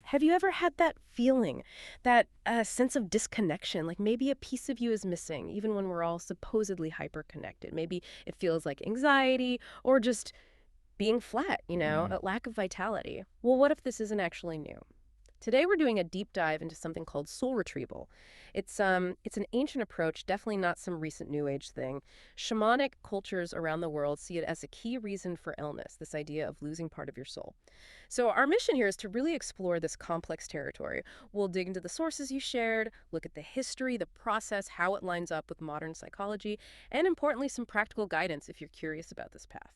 Have you ever had that feeling, that sense of disconnection, like maybe a piece of you is missing, even when we're all supposedly hyper-connected? Maybe it feels like anxiety or just being flat, a lack of vitality. Well, what if this isn't actually new? Today we're doing a deep dive into something called soul retrieval. It's an ancient approach, definitely not some recent new age thing. Shamanic cultures around the world see it as a key reason for illness, this idea of losing part of your soul. So our mission here is to really explore this complex territory. We'll dig into the sources you shared, look at the history, the process, how it lines up with modern psychology, and importantly, some practical guidance if you're curious about this path.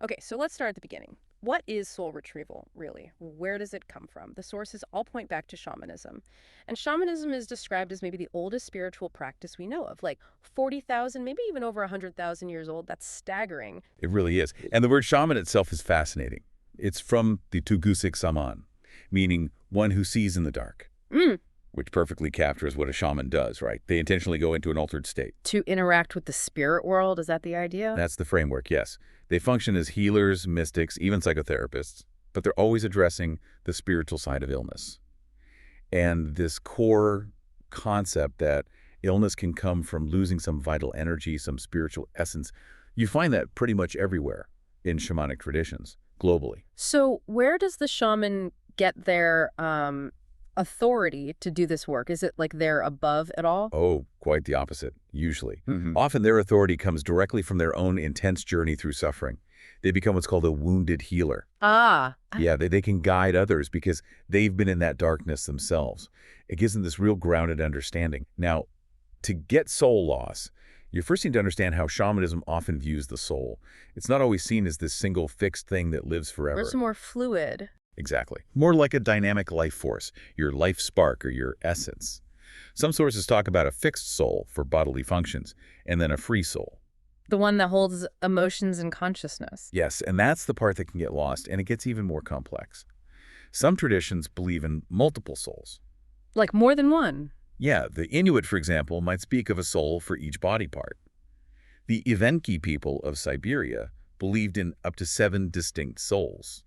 Okay, so let's start at the beginning. What is soul retrieval, really? Where does it come from? The sources all point back to shamanism. And shamanism is described as maybe the oldest spiritual practice we know of, like 40,000, maybe even over 100,000 years old. That's staggering. It really is. And the word shaman itself is fascinating. It's from the Tugusik Saman, meaning one who sees in the dark, which perfectly captures what a shaman does, right? They intentionally go into an altered state. To interact with the spirit world, is that the idea? That's the framework, yes. They function as healers, mystics, even psychotherapists, but they're always addressing the spiritual side of illness. And this core concept that illness can come from losing some vital energy, some spiritual essence, you find that pretty much everywhere in shamanic traditions, globally. So where does the shaman get their authority to do this work? Is it like they're above it all? Oh, quite the opposite, usually. Often their authority comes directly from their own intense journey through suffering. They become what's called a wounded healer. Yeah, they can guide others because they've been in that darkness themselves. It gives them this real grounded understanding. Now, to get soul loss, you first need to understand how shamanism often views the soul. It's not always seen as this single fixed thing that lives forever. It's more fluid. Exactly. More like a dynamic life force, your life spark or your essence. Some sources talk about a fixed soul for bodily functions, and then a free soul. The one that holds emotions and consciousness. Yes, and that's the part that can get lost, and it gets even more complex. Some traditions believe in multiple souls. Like more than one? Yeah, the Inuit, for example, might speak of a soul for each body part. The Evenki people of Siberia believed in up to 7 distinct souls.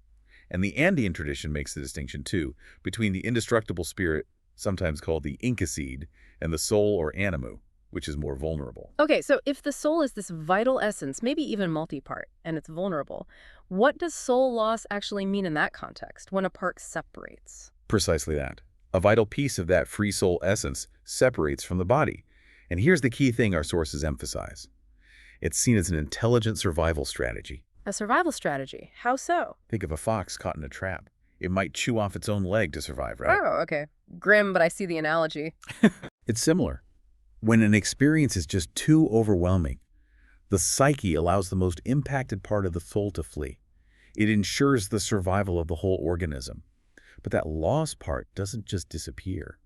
And the Andean tradition makes the distinction, too, between the indestructible spirit, sometimes called the Inca seed, and the soul or animu, which is more vulnerable. Okay, so if the soul is this vital essence, maybe even multi-part, and it's vulnerable, what does soul loss actually mean in that context, when a part separates? Precisely that. A vital piece of that free soul essence separates from the body. And here's the key thing our sources emphasize. It's seen as an intelligent survival strategy. A survival strategy? How so? Think of a fox caught in a trap. It might chew off its own leg to survive, right? Oh, okay. Grim, but I see the analogy. It's similar. When an experience is just too overwhelming, the psyche allows the most impacted part of the soul to flee. It ensures the survival of the whole organism. But that lost part doesn't just disappear.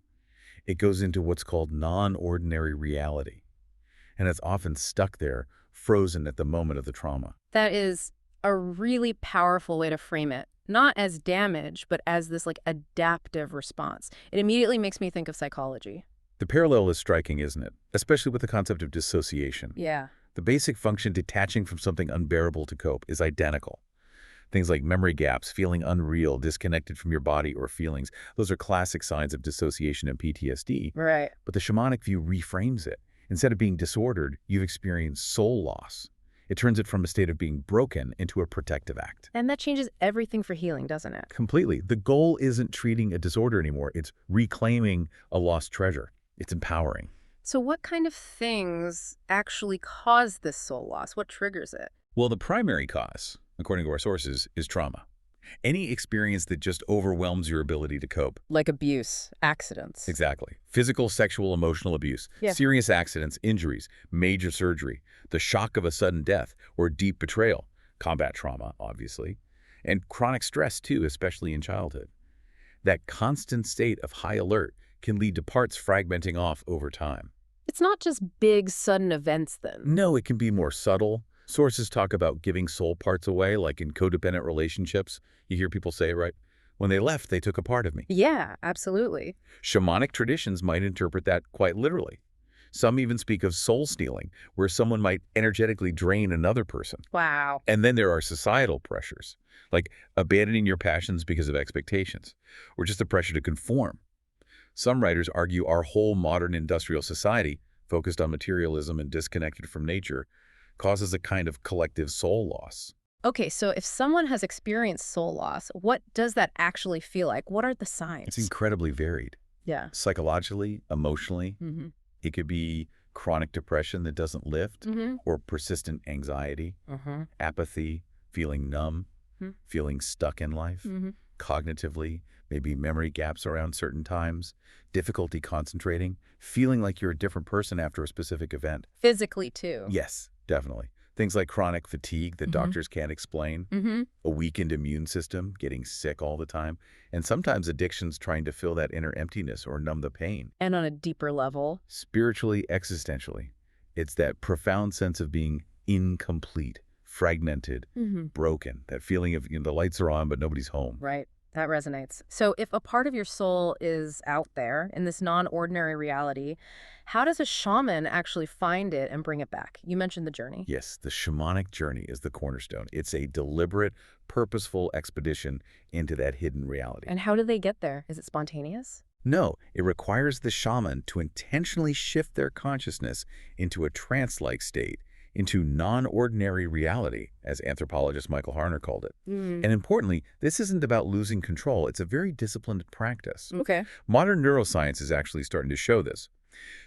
It goes into what's called non-ordinary reality. And it's often stuck there, frozen at the moment of the trauma. That is a really powerful way to frame it. Not as damage, but as this like adaptive response. It immediately makes me think of psychology. The parallel is striking, isn't it? Especially with the concept of dissociation. Yeah. The basic function detaching from something unbearable to cope is identical. Things like memory gaps, feeling unreal, disconnected from your body or feelings, those are classic signs of dissociation and PTSD. Right. But the shamanic view reframes it. Instead of being disordered, you've experienced soul loss. It turns it from a state of being broken into a protective act. And that changes everything for healing, doesn't it? Completely. The goal isn't treating a disorder anymore. It's reclaiming a lost treasure. It's empowering. So what kind of things actually cause this soul loss? What triggers it? Well, the primary cause, according to our sources, is trauma. Any experience that just overwhelms your ability to cope. Like abuse, accidents. Exactly. Physical, sexual, emotional abuse, serious accidents, injuries, major surgery, the shock of a sudden death, or deep betrayal, combat trauma, obviously, and chronic stress, too, especially in childhood. That constant state of high alert can lead to parts fragmenting off over time. It's not just big, sudden events, then. No, it can be more subtle. Sources talk about giving soul parts away, like in codependent relationships. You hear people say, right? When they left, they took a part of me. Yeah, absolutely. Shamanic traditions might interpret that quite literally. Some even speak of soul stealing, where someone might energetically drain another person. Wow. And then there are societal pressures, like abandoning your passions because of expectations, or just the pressure to conform. Some writers argue our whole modern industrial society, focused on materialism and disconnected from nature, causes a kind of collective soul loss. Okay, so if someone has experienced soul loss, what does that actually feel like? What are the signs? It's incredibly varied. Yeah. Psychologically, emotionally, Mm-hmm. it could be chronic depression that doesn't lift, Mm-hmm. or persistent anxiety, Mm-hmm. apathy, feeling numb, Hmm. feeling stuck in life, Mm-hmm. cognitively, maybe memory gaps around certain times, difficulty concentrating, feeling like you're a different person after a specific event. Physically, too. Yes, definitely. Things like chronic fatigue that doctors can't explain, Mm-hmm. a weakened immune system, getting sick all the time, and sometimes addictions trying to fill that inner emptiness or numb the pain. And on a deeper level. Spiritually, existentially, it's that profound sense of being incomplete, fragmented, Mm-hmm. broken, that feeling of the lights are on but nobody's home. Right. That resonates. So if a part of your soul is out there in this non-ordinary reality, how does a shaman actually find it and bring it back? You mentioned the journey. Yes, the shamanic journey is the cornerstone. It's a deliberate, purposeful expedition into that hidden reality. And how do they get there? Is it spontaneous? No, it requires the shaman to intentionally shift their consciousness into a trance-like state, into non-ordinary reality, as anthropologist Michael Harner called it. Mm. And importantly, this isn't about losing control. It's a very disciplined practice. Okay. Modern neuroscience is actually starting to show this.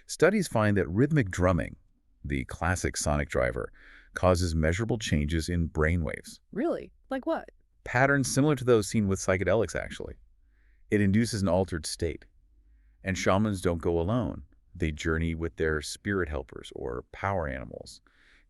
Studies find that rhythmic drumming, the classic sonic driver, causes measurable changes in brain waves. Really? Like what? Patterns similar to those seen with psychedelics, actually. It induces an altered state. And shamans don't go alone. They journey with their spirit helpers or power animals,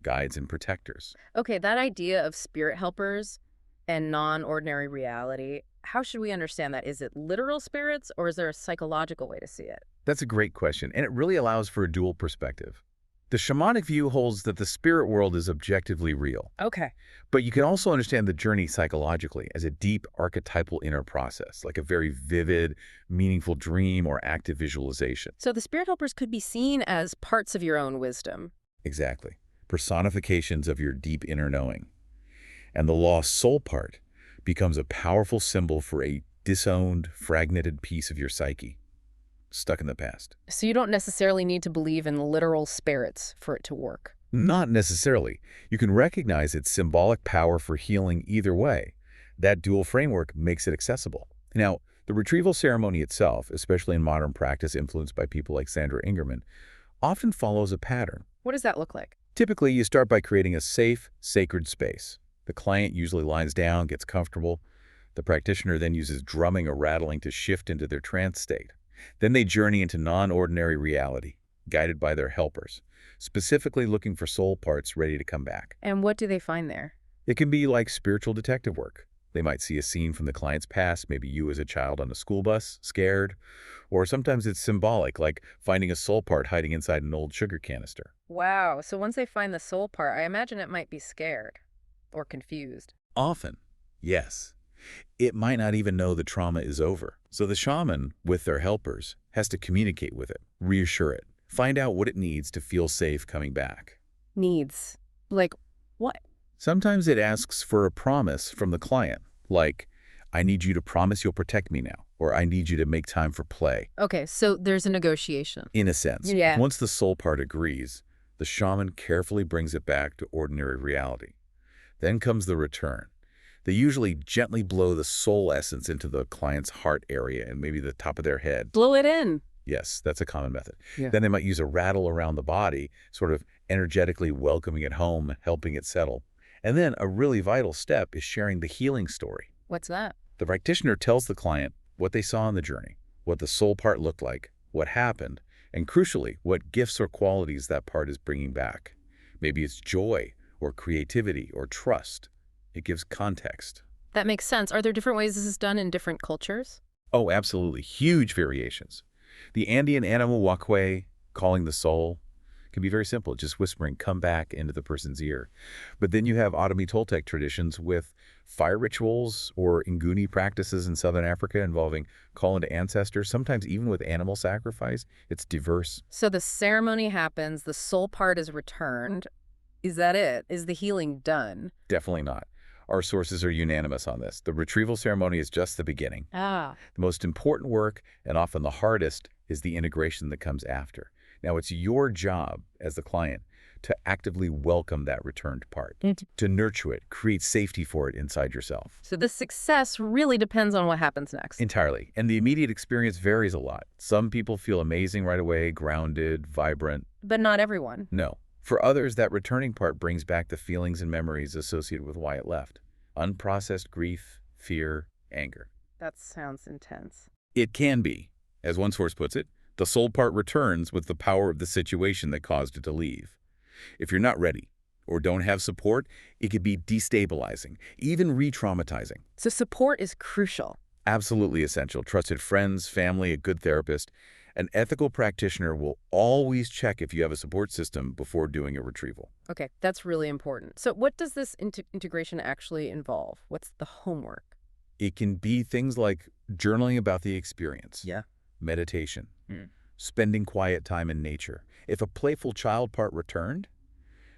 guides and protectors. Okay, that idea of spirit helpers and non-ordinary reality, how should we understand that? Is it literal spirits or is there a psychological way to see it? That's a great question, and it really allows for a dual perspective. The shamanic view holds that the spirit world is objectively real. Okay. But you can also understand the journey psychologically as a deep archetypal inner process, like a very vivid, meaningful dream or active visualization. So the spirit helpers could be seen as parts of your own wisdom. Exactly. Personifications of your deep inner knowing. And the lost soul part becomes a powerful symbol for a disowned, fragmented piece of your psyche, stuck in the past. So you don't necessarily need to believe in literal spirits for it to work. Not necessarily. You can recognize its symbolic power for healing either way. That dual framework makes it accessible. Now, the retrieval ceremony itself, especially in modern practice influenced by people like Sandra Ingerman, often follows a pattern. What does that look like? Typically, you start by creating a safe, sacred space. The client usually lies down, gets comfortable. The practitioner then uses drumming or rattling to shift into their trance state. Then they journey into non-ordinary reality, guided by their helpers, specifically looking for soul parts ready to come back. And what do they find there? It can be like spiritual detective work. They might see a scene from the client's past, maybe you as a child on a school bus, scared. Or sometimes it's symbolic, like finding a soul part hiding inside an old sugar canister. Wow, so once they find the soul part, I imagine it might be scared or confused. Often, yes. It might not even know the trauma is over. So the shaman, with their helpers, has to communicate with it, reassure it, find out what it needs to feel safe coming back. Needs. Like what? Sometimes it asks for a promise from the client, like, I need you to promise you'll protect me now, or I need you to make time for play. Okay, so there's a negotiation. In a sense. Yeah. Once the soul part agrees, the shaman carefully brings it back to ordinary reality. Then comes the return. They usually gently blow the soul essence into the client's heart area and maybe the top of their head. Blow it in. Yes, that's a common method. Yeah. Then they might use a rattle around the body, sort of energetically welcoming it home, helping it settle. And then a really vital step is sharing the healing story. What's that? The practitioner tells the client what they saw on the journey, what the soul part looked like, what happened, and crucially, what gifts or qualities that part is bringing back. Maybe it's joy or creativity or trust. It gives context. That makes sense. Are there different ways this is done in different cultures? Oh, absolutely. Huge variations. The Andean animal wakwe, calling the soul, can be very simple, just whispering, come back into the person's ear. But then you have Otomi Toltec traditions with fire rituals or Nguni practices in southern Africa involving calling to ancestors, sometimes even with animal sacrifice. It's diverse. So the ceremony happens, the soul part is returned. Is that it? Is the healing done? Definitely not. Our sources are unanimous on this. The retrieval ceremony is just the beginning. The most important work, and often the hardest, is the integration that comes after. Now, it's your job as the client to actively welcome that returned part, to nurture it, create safety for it inside yourself. So the success really depends on what happens next. Entirely. And the immediate experience varies a lot. Some people feel amazing right away, grounded, vibrant. But not everyone. No. For others, that returning part brings back the feelings and memories associated with why it left. Unprocessed grief, fear, anger. That sounds intense. It can be. As one source puts it, the soul part returns with the power of the situation that caused it to leave. If you're not ready or don't have support, it could be destabilizing, even re-traumatizing. So support is crucial. Absolutely essential. Trusted friends, family, a good therapist. An ethical practitioner will always check if you have a support system before doing a retrieval. Okay, that's really important. So what does this integration actually involve? What's the homework? It can be things like journaling about the experience. Yeah. Meditation. Spending quiet time in nature. If a playful child part returned,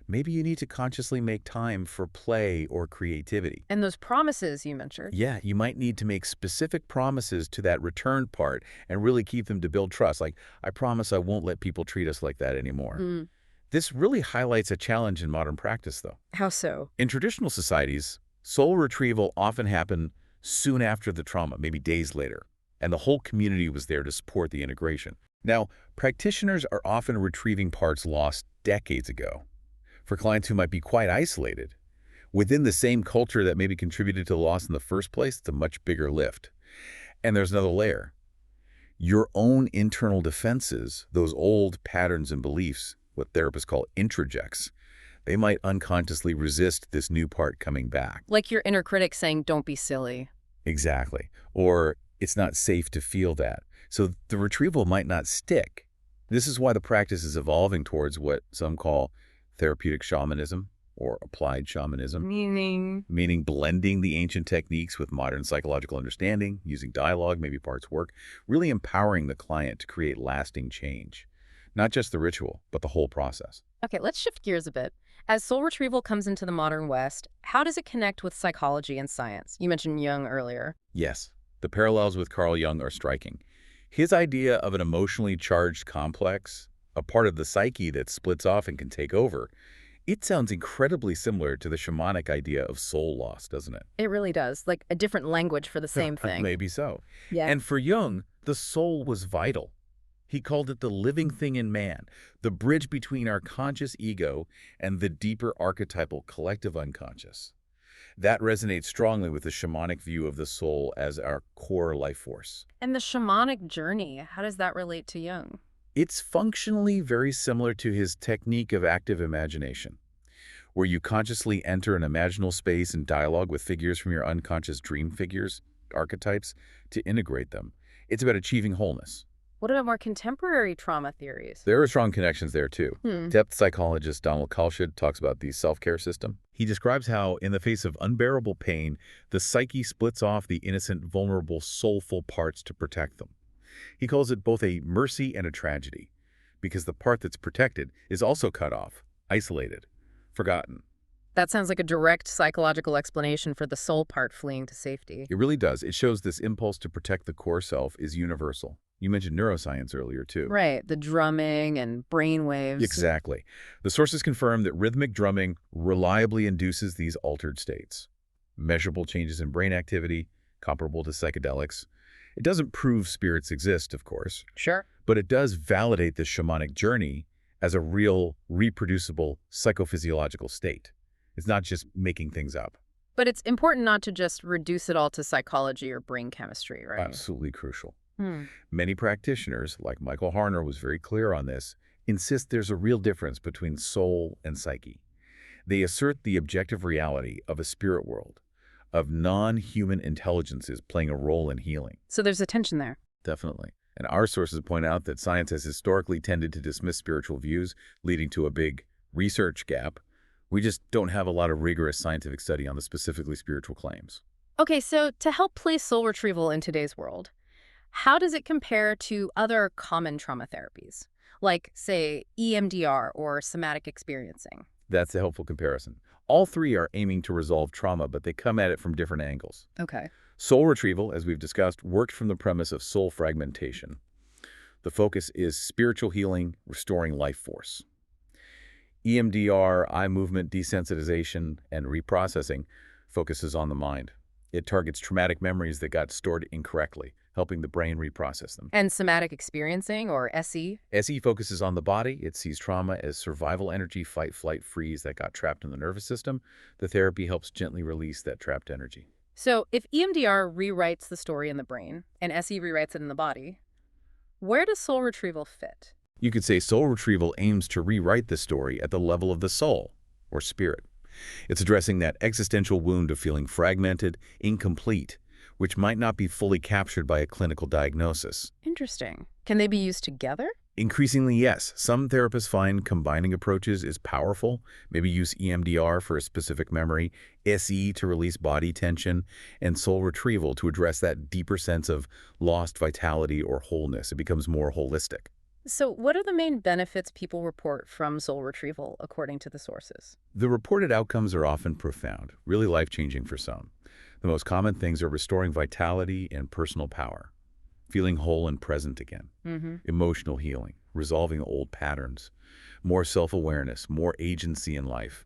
maybe you need to consciously make time for play or creativity. And those promises you mentioned? Yeah, you might need to make specific promises to that returned part and really keep them to build trust. Like, I promise I won't let people treat us like that anymore. This really highlights a challenge in modern practice, though. How so? In traditional societies, soul retrieval often happened soon after the trauma, maybe days later, and the whole community was there to support the integration. Now, practitioners are often retrieving parts lost decades ago. For clients who might be quite isolated, within the same culture that maybe contributed to the loss in the first place, it's a much bigger lift. And there's another layer. Your own internal defenses, those old patterns and beliefs, what therapists call introjects, they might unconsciously resist this new part coming back. Like your inner critic saying, don't be silly. Exactly. Or it's not safe to feel that. So the retrieval might not stick. This is why the practice is evolving towards what some call therapeutic shamanism or applied shamanism. Meaning blending the ancient techniques with modern psychological understanding, using dialogue, maybe parts work, really empowering the client to create lasting change. Not just the ritual, but the whole process. Okay, let's shift gears a bit. As soul retrieval comes into the modern West, how does it connect with psychology and science? You mentioned Jung earlier. Yes, the parallels with Carl Jung are striking. His idea of an emotionally charged complex, a part of the psyche that splits off and can take over, it sounds incredibly similar to the shamanic idea of soul loss, doesn't it? It really does, like a different language for the same thing. Maybe so. Yeah. And for Jung, the soul was vital. He called it the living thing in man, the bridge between our conscious ego and the deeper archetypal collective unconscious. That resonates strongly with the shamanic view of the soul as our core life force. And the shamanic journey, how does that relate to Jung? It's functionally very similar to his technique of active imagination, where you consciously enter an imaginal space and dialogue with figures from your unconscious dream figures, archetypes, to integrate them. It's about achieving wholeness. What about more contemporary trauma theories? There are strong connections there, too. Depth psychologist Donald Kalsched talks about the self-care system. He describes how, in the face of unbearable pain, the psyche splits off the innocent, vulnerable, soulful parts to protect them. He calls it both a mercy and a tragedy, because the part that's protected is also cut off, isolated, forgotten. That sounds like a direct psychological explanation for the soul part fleeing to safety. It really does. It shows this impulse to protect the core self is universal. You mentioned neuroscience earlier, too. Right, the drumming and brain waves. Exactly. The sources confirm that rhythmic drumming reliably induces these altered states. Measurable changes in brain activity, comparable to psychedelics. It doesn't prove spirits exist, of course. Sure. But it does validate the shamanic journey as a real, reproducible psychophysiological state. It's not just making things up. But it's important not to just reduce it all to psychology or brain chemistry, right? Absolutely crucial. Many practitioners, like Michael Harner was very clear on this, insist there's a real difference between soul and psyche. They assert the objective reality of a spirit world, of non-human intelligences playing a role in healing. So there's a tension there. Definitely. And our sources point out that science has historically tended to dismiss spiritual views, leading to a big research gap. We just don't have a lot of rigorous scientific study on the specifically spiritual claims. Okay, so to help place soul retrieval in today's world, how does it compare to other common trauma therapies, like, say, EMDR or somatic experiencing? That's a helpful comparison. All three are aiming to resolve trauma, but they come at it from different angles. Okay. Soul retrieval, as we've discussed, worked from the premise of soul fragmentation. The focus is spiritual healing, restoring life force. EMDR, eye movement desensitization, and reprocessing focuses on the mind. It targets traumatic memories that got stored incorrectly, helping the brain reprocess them. And somatic experiencing, or SE? SE focuses on the body. It sees trauma as survival energy, fight, flight, freeze that got trapped in the nervous system. The therapy helps gently release that trapped energy. So if EMDR rewrites the story in the brain and SE rewrites it in the body, where does soul retrieval fit? You could say soul retrieval aims to rewrite the story at the level of the soul, or spirit. It's addressing that existential wound of feeling fragmented, incomplete, which might not be fully captured by a clinical diagnosis. Interesting. Can they be used together? Increasingly, yes. Some therapists find combining approaches is powerful. Maybe use EMDR for a specific memory, SE to release body tension, and soul retrieval to address that deeper sense of lost vitality or wholeness. It becomes more holistic. So what are the main benefits people report from soul retrieval, according to the sources? The reported outcomes are often profound, really life-changing for some. The most common things are restoring vitality and personal power, feeling whole and present again, emotional healing, resolving old patterns, more self-awareness, more agency in life,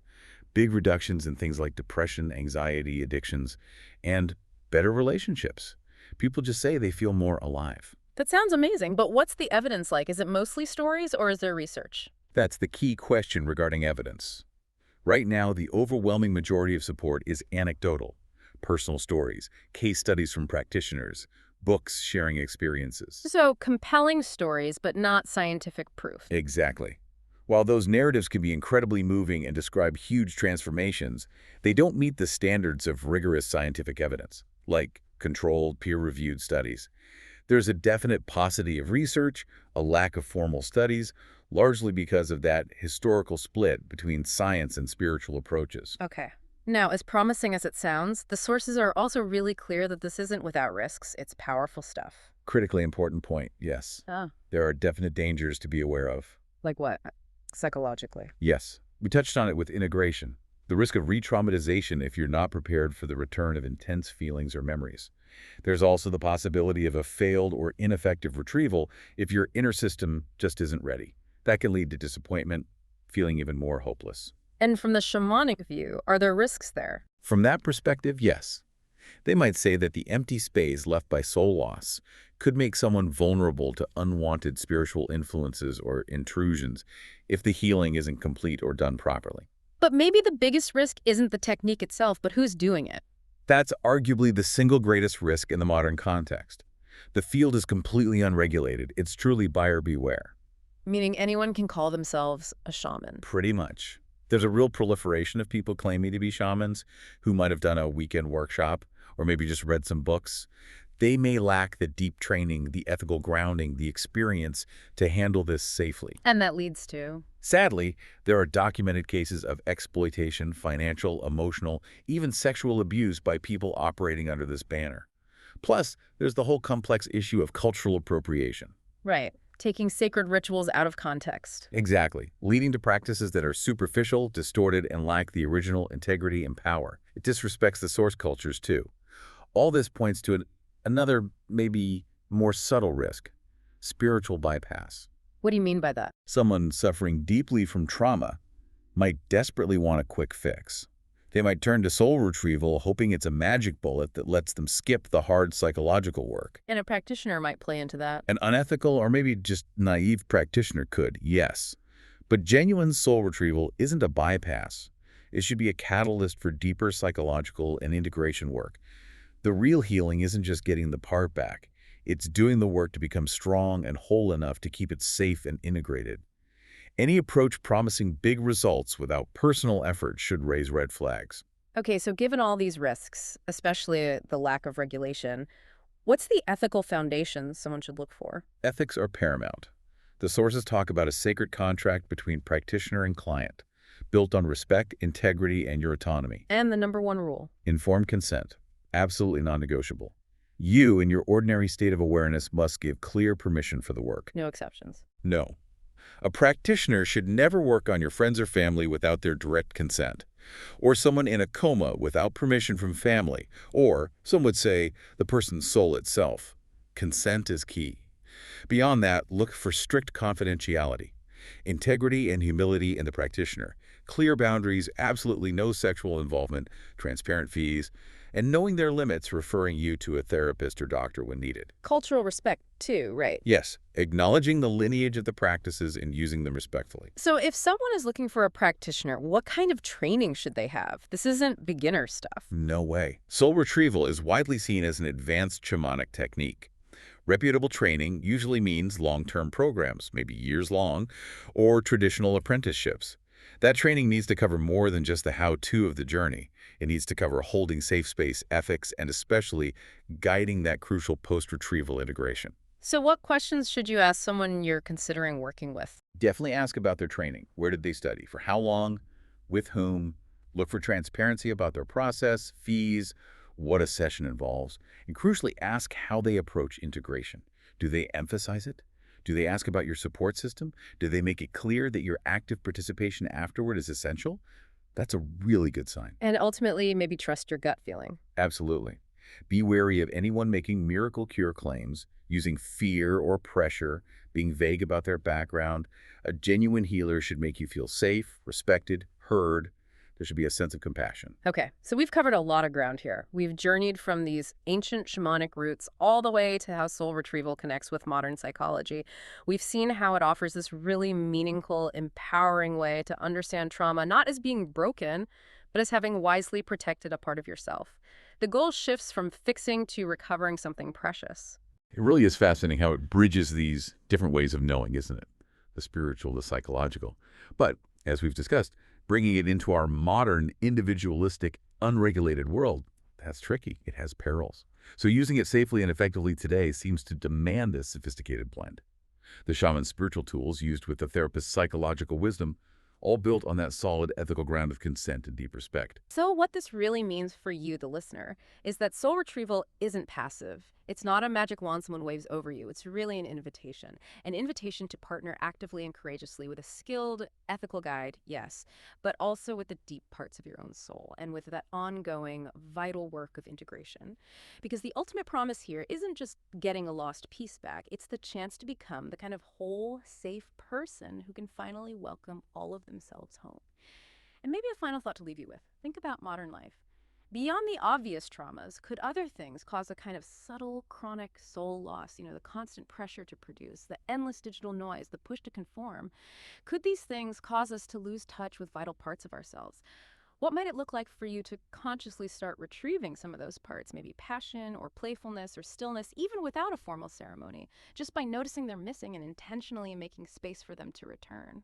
big reductions in things like depression, anxiety, addictions, and better relationships. People just say they feel more alive. That sounds amazing, but what's the evidence like? Is it mostly stories or is there research? That's the key question regarding evidence. Right now, the overwhelming majority of support is anecdotal, personal stories, case studies from practitioners, books sharing experiences. So compelling stories, but not scientific proof. Exactly. While those narratives can be incredibly moving and describe huge transformations, they don't meet the standards of rigorous scientific evidence, like controlled, peer-reviewed studies. There's a definite paucity of research, a lack of formal studies, largely because of that historical split between science and spiritual approaches. Okay. Now, as promising as it sounds, the sources are also really clear that this isn't without risks. It's powerful stuff. Critically important point, yes. There are definite dangers to be aware of. Like what? Psychologically? Yes. We touched on it with integration. The risk of re-traumatization if you're not prepared for the return of intense feelings or memories. There's also the possibility of a failed or ineffective retrieval if your inner system just isn't ready. That can lead to disappointment, feeling even more hopeless. And from the shamanic view, are there risks there? From that perspective, yes. They might say that the empty space left by soul loss could make someone vulnerable to unwanted spiritual influences or intrusions if the healing isn't complete or done properly. But maybe the biggest risk isn't the technique itself, but who's doing it. That's arguably the single greatest risk in the modern context. The field is completely unregulated. It's truly buyer beware. Meaning anyone can call themselves a shaman. Pretty much. There's a real proliferation of people claiming to be shamans who might have done a weekend workshop or maybe just read some books. They may lack the deep training, the ethical grounding, the experience to handle this safely. And that leads to? Sadly, there are documented cases of exploitation, financial, emotional, even sexual abuse by people operating under this banner. Plus, there's the whole complex issue of cultural appropriation. Right. Taking sacred rituals out of context. Exactly. Leading to practices that are superficial, distorted, and lack the original integrity and power. It disrespects the source cultures, too. All this points to another, maybe more subtle risk: spiritual bypass. What do you mean by that? Someone suffering deeply from trauma might desperately want a quick fix. They might turn to soul retrieval, hoping it's a magic bullet that lets them skip the hard psychological work. And a practitioner might play into that. An unethical or maybe just naive practitioner could, yes. But genuine soul retrieval isn't a bypass. It should be a catalyst for deeper psychological and integration work. The real healing isn't just getting the part back. It's doing the work to become strong and whole enough to keep it safe and integrated. Any approach promising big results without personal effort should raise red flags. Okay, so given all these risks, especially the lack of regulation, What's the ethical foundation someone should look for? Ethics are paramount. The sources talk about a sacred contract between practitioner and client, built on respect, integrity, and your autonomy. And the number one rule. Informed consent. Absolutely non-negotiable. You, in your ordinary state of awareness, must give clear permission for the work. No exceptions. No. A practitioner should never work on your friends or family without their direct consent, or someone in a coma without permission from family, or, some would say, the person's soul itself. Consent is key. Beyond that, look for strict confidentiality, integrity and humility in the practitioner, clear boundaries, absolutely no sexual involvement, transparent fees, and knowing their limits, referring you to a therapist or doctor when needed. Cultural respect, too, right? Yes, acknowledging the lineage of the practices and using them respectfully. So if someone is looking for a practitioner, what kind of training should they have? This isn't beginner stuff. No way. Soul retrieval is widely seen as an advanced shamanic technique. Reputable training usually means long-term programs, maybe years long, or traditional apprenticeships. That training needs to cover more than just the how-to of the journey. It needs to cover holding safe space, ethics, and especially guiding that crucial post-retrieval integration. So what questions should you ask someone you're considering working with? Definitely ask about their training. Where did they study? For how long? With whom? Look for transparency about their process, fees, what a session involves, and crucially ask how they approach integration. Do they emphasize it? Do they ask about your support system? Do they make it clear that your active participation afterward is essential? That's a really good sign. And ultimately, maybe trust your gut feeling. Absolutely. Be wary of anyone making miracle cure claims, using fear or pressure, being vague about their background. A genuine healer should make you feel safe, respected, heard. There should be a sense of compassion. Okay, so we've covered a lot of ground here. We've journeyed from these ancient shamanic roots all the way to how soul retrieval connects with modern psychology. We've seen how it offers this really meaningful, empowering way to understand trauma, not as being broken, but as having wisely protected a part of yourself. The goal shifts from fixing to recovering something precious. It really is fascinating how it bridges these different ways of knowing, isn't it? The spiritual, the psychological. But, as we've discussed, bringing it into our modern, individualistic, unregulated world, that's tricky. It has perils. So using it safely and effectively today seems to demand this sophisticated blend. The shaman's spiritual tools used with the therapist's psychological wisdom, all built on that solid ethical ground of consent and deep respect. So what this really means for you, the listener, is that soul retrieval isn't passive. It's not a magic wand someone waves over you. It's really an invitation to partner actively and courageously with a skilled, ethical guide, yes, but also with the deep parts of your own soul and with that ongoing, vital work of integration. Because the ultimate promise here isn't just getting a lost piece back. It's the chance to become the kind of whole, safe person who can finally welcome all of themselves home. And maybe a final thought to leave you with. Think about modern life. Beyond the obvious traumas, could other things cause a kind of subtle, chronic soul loss, the constant pressure to produce, the endless digital noise, the push to conform? Could these things cause us to lose touch with vital parts of ourselves? What might it look like for you to consciously start retrieving some of those parts, maybe passion or playfulness or stillness, even without a formal ceremony, just by noticing they're missing and intentionally making space for them to return?